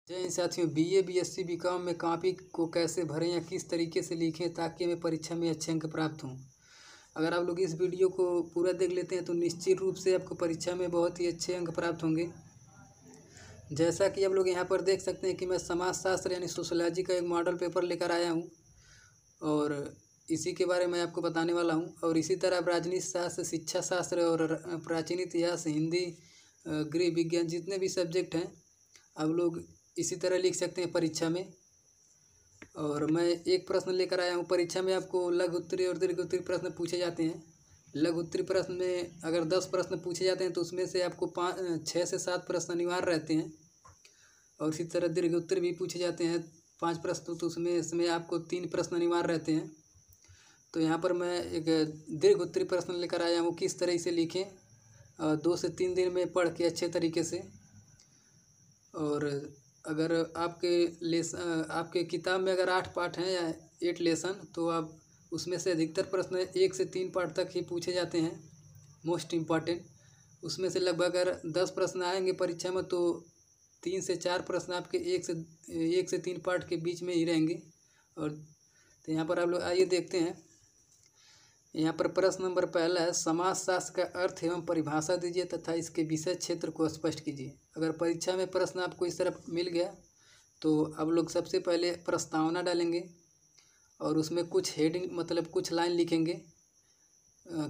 जय हिंद साथियों। BA BSc BCom में कॉपी को कैसे भरें या किस तरीके से लिखें ताकि हमें परीक्षा में अच्छे अंक प्राप्त हों। अगर आप लोग इस वीडियो को पूरा देख लेते हैं तो निश्चित रूप से आपको परीक्षा में बहुत ही अच्छे अंक प्राप्त होंगे। जैसा कि आप लोग यहाँ पर देख सकते हैं कि मैं समाजशास्त्र यानी सोशलॉजी का एक मॉडल पेपर लेकर आया हूँ और इसी के बारे में आपको बताने वाला हूँ। और इसी तरह राजनीति शास्त्र, शिक्षा शास्त्र और प्राचीन इतिहास, हिंदी, गृह विज्ञान, जितने भी सब्जेक्ट हैं आप लोग इसी तरह लिख सकते हैं परीक्षा में। और मैं एक प्रश्न लेकर आया हूँ। परीक्षा में आपको लघु उत्तरीय और दीर्घ उत्तरीय प्रश्न पूछे जाते हैं। लघु उत्तरीय प्रश्न में अगर 10 प्रश्न पूछे जाते हैं तो उसमें से आपको 6 से 7 प्रश्न अनिवार्य रहते हैं। और इसी तरह दीर्घ उत्तरीय भी पूछे जाते हैं 5 प्रश्न, तो इसमें आपको 3 प्रश्न अनिवार्य रहते हैं। तो यहाँ पर मैं एक दीर्घ उत्तरीय प्रश्न लेकर आया हूँ, किस तरह से लिखें 2 से 3 दिन में पढ़ के अच्छे तरीके से। और अगर आपके किताब में अगर 8 पाठ हैं या 8 लेसन, तो आप उसमें से अधिकतर प्रश्न 1 से 3 पाठ तक ही पूछे जाते हैं, मोस्ट इम्पॉर्टेंट। उसमें से लगभग अगर 10 प्रश्न आएंगे परीक्षा में तो 3 से 4 प्रश्न आपके 1 से 3 पाठ के बीच में ही रहेंगे। और तो यहाँ पर आप लोग आइए देखते हैं। यहाँ पर प्रश्न नंबर पहला है, समाजशास्त्र का अर्थ एवं परिभाषा दीजिए तथा इसके विषय क्षेत्र को स्पष्ट कीजिए। अगर परीक्षा में प्रश्न आपको इस तरह मिल गया तो आप लोग सबसे पहले प्रस्तावना डालेंगे और उसमें कुछ हेडिंग मतलब कुछ लाइन लिखेंगे।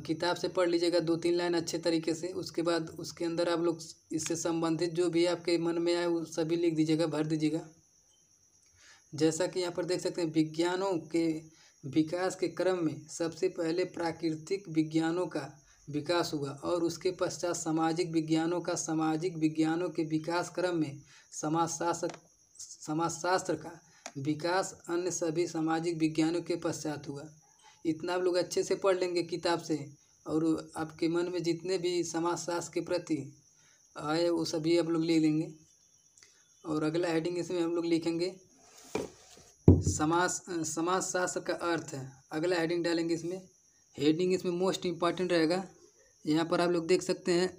किताब से पढ़ लीजिएगा 2-3 लाइन अच्छे तरीके से। उसके बाद उसके अंदर आप लोग इससे संबंधित जो भी आपके मन में आए वो सभी लिख दीजिएगा, भर दीजिएगा। जैसा कि यहाँ पर देख सकते हैं, विज्ञानों के विकास के क्रम में सबसे पहले प्राकृतिक विज्ञानों का विकास हुआ और उसके पश्चात सामाजिक विज्ञानों के विकास क्रम में समाजशास्त्र का विकास अन्य सभी सामाजिक विज्ञानों के पश्चात हुआ। इतना आप लोग अच्छे से पढ़ लेंगे किताब से और आपके मन में जितने भी समाजशास्त्र के प्रति आए वो सभी आप लोग ले लेंगे। और अगला हेडिंग इसमें हम लोग लिखेंगे समाजशास्त्र का अर्थ है। अगला हेडिंग डालेंगे इसमें। हेडिंग इसमें मोस्ट इम्पॉर्टेंट रहेगा। यहाँ पर आप लोग देख सकते हैं,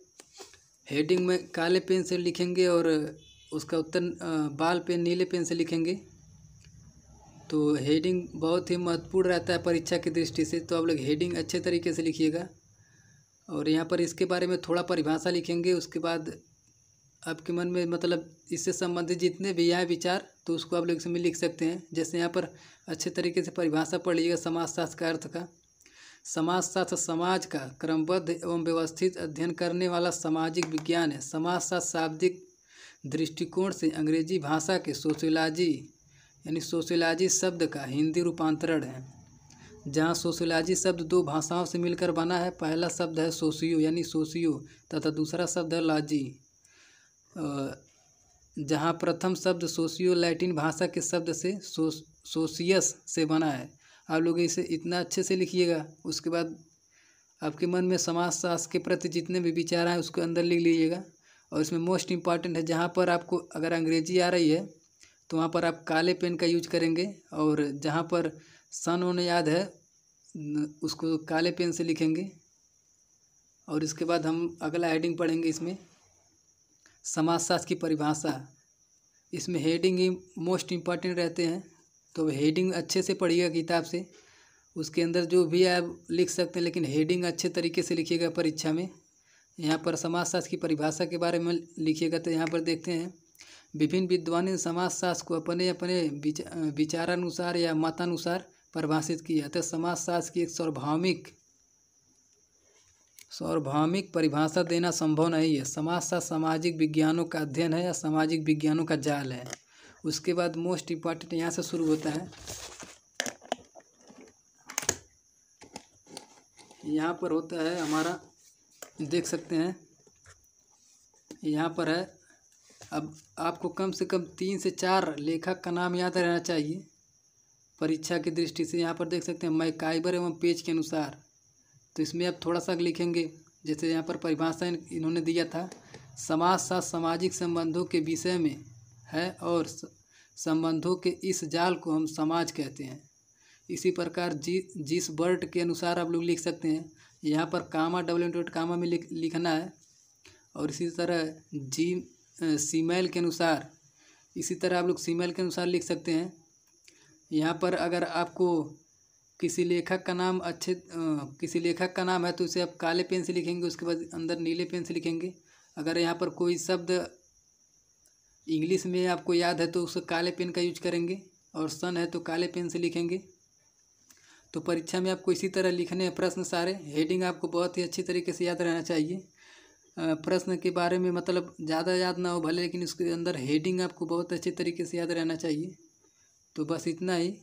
हेडिंग में काले पेन से लिखेंगे और उसका उत्तर बाल पेन नीले पेन से लिखेंगे। तो हेडिंग बहुत ही महत्वपूर्ण रहता है परीक्षा की दृष्टि से, तो आप लोग हेडिंग अच्छे तरीके से लिखिएगा। और यहाँ पर इसके बारे में थोड़ा परिभाषा लिखेंगे। उसके बाद आपके मन में मतलब इससे संबंधित जितने भी आए विचार तो उसको आप लोग इसमें लिख सकते हैं। जैसे यहाँ पर अच्छे तरीके से परिभाषा पढ़ लीजिएगा समाजशास्त्र का अर्थ का। समाजशास्त्र समाज का क्रमबद्ध एवं व्यवस्थित अध्ययन करने वाला सामाजिक विज्ञान है। समाजशास्त्र शाब्दिक दृष्टिकोण से अंग्रेजी भाषा के सोशियोलॉजी यानी सोशियोलॉजी शब्द का हिंदी रूपांतरण है, जहाँ सोशियोलॉजी शब्द 2 भाषाओं से मिलकर बना है। पहला शब्द है सोशियो यानी सोशियो तथा दूसरा शब्द है लॉजी, जहाँ प्रथम शब्द सोशियो लैटिन भाषा के शब्द से सोशियस से बना है। आप लोग इसे इतना अच्छे से लिखिएगा। उसके बाद आपके मन में समाजशास्त्र के प्रति जितने भी विचार हैं उसको अंदर लिख लीजिएगा। और इसमें मोस्ट इम्पॉर्टेंट है, जहाँ पर आपको अगर अंग्रेजी आ रही है तो वहाँ पर आप काले पेन का यूज करेंगे और जहाँ पर सन होने याद है उसको काले पेन से लिखेंगे। और इसके बाद हम अगला हेडिंग पढ़ेंगे इसमें समाजशास्त्र की परिभाषा। इसमें हेडिंग ही मोस्ट इम्पॉर्टेंट रहते हैं, तो हेडिंग अच्छे से पढ़िएगा किताब से। उसके अंदर जो भी आप लिख सकते हैं, लेकिन हेडिंग अच्छे तरीके से लिखिएगा परीक्षा में। यहाँ पर समाजशास्त्र की परिभाषा के बारे में लिखिएगा। तो यहाँ पर देखते हैं, विभिन्न विद्वानों ने समाजशास्त्र को अपने अपने विचारानुसार या मतानुसार परिभाषित किया। तो समाजशास्त्र की एक सार्वभौमिक परिभाषा देना संभव नहीं है। समाजशास्त्र सामाजिक विज्ञानों का अध्ययन है या सामाजिक विज्ञानों का जाल है। उसके बाद मोस्ट इम्पॉर्टेंट यहाँ से शुरू होता है। यहाँ पर होता है हमारा, देख सकते हैं यहाँ पर है। अब आपको कम से कम 3 से 4 लेखक का नाम याद रहना चाहिए परीक्षा की दृष्टि से। यहाँ पर देख सकते हैं मैकाइबर एवं पेज के अनुसार, तो इसमें आप थोड़ा सा लिखेंगे। जैसे यहाँ पर परिभाषा इन्होंने दिया था, समाजशास्त्र सामाजिक संबंधों के विषय में है और संबंधों के इस जाल को हम समाज कहते हैं। इसी प्रकार जिस वर्ड के अनुसार आप लोग लिख सकते हैं। यहाँ पर कामा डबल में लिखना है। और इसी तरह सीमेल के अनुसार इसी तरह आप लोग सीमेल के अनुसार लिख सकते हैं। यहाँ पर अगर आपको किसी लेखक का नाम किसी लेखक का नाम है तो उसे आप काले पेन से लिखेंगे, उसके बाद अंदर नीले पेन से लिखेंगे। अगर यहाँ पर कोई शब्द इंग्लिश में आपको याद है तो उसे काले पेन का यूज करेंगे, और सन है तो काले पेन से लिखेंगे। तो परीक्षा में आपको इसी तरह लिखने हैं प्रश्न सारे। हेडिंग आपको बहुत ही अच्छी तरीके से याद रहना चाहिए। प्रश्न के बारे में मतलब ज़्यादा याद ना हो भले, लेकिन उसके अंदर हेडिंग आपको बहुत अच्छे तरीके से याद रहना चाहिए। तो बस इतना ही।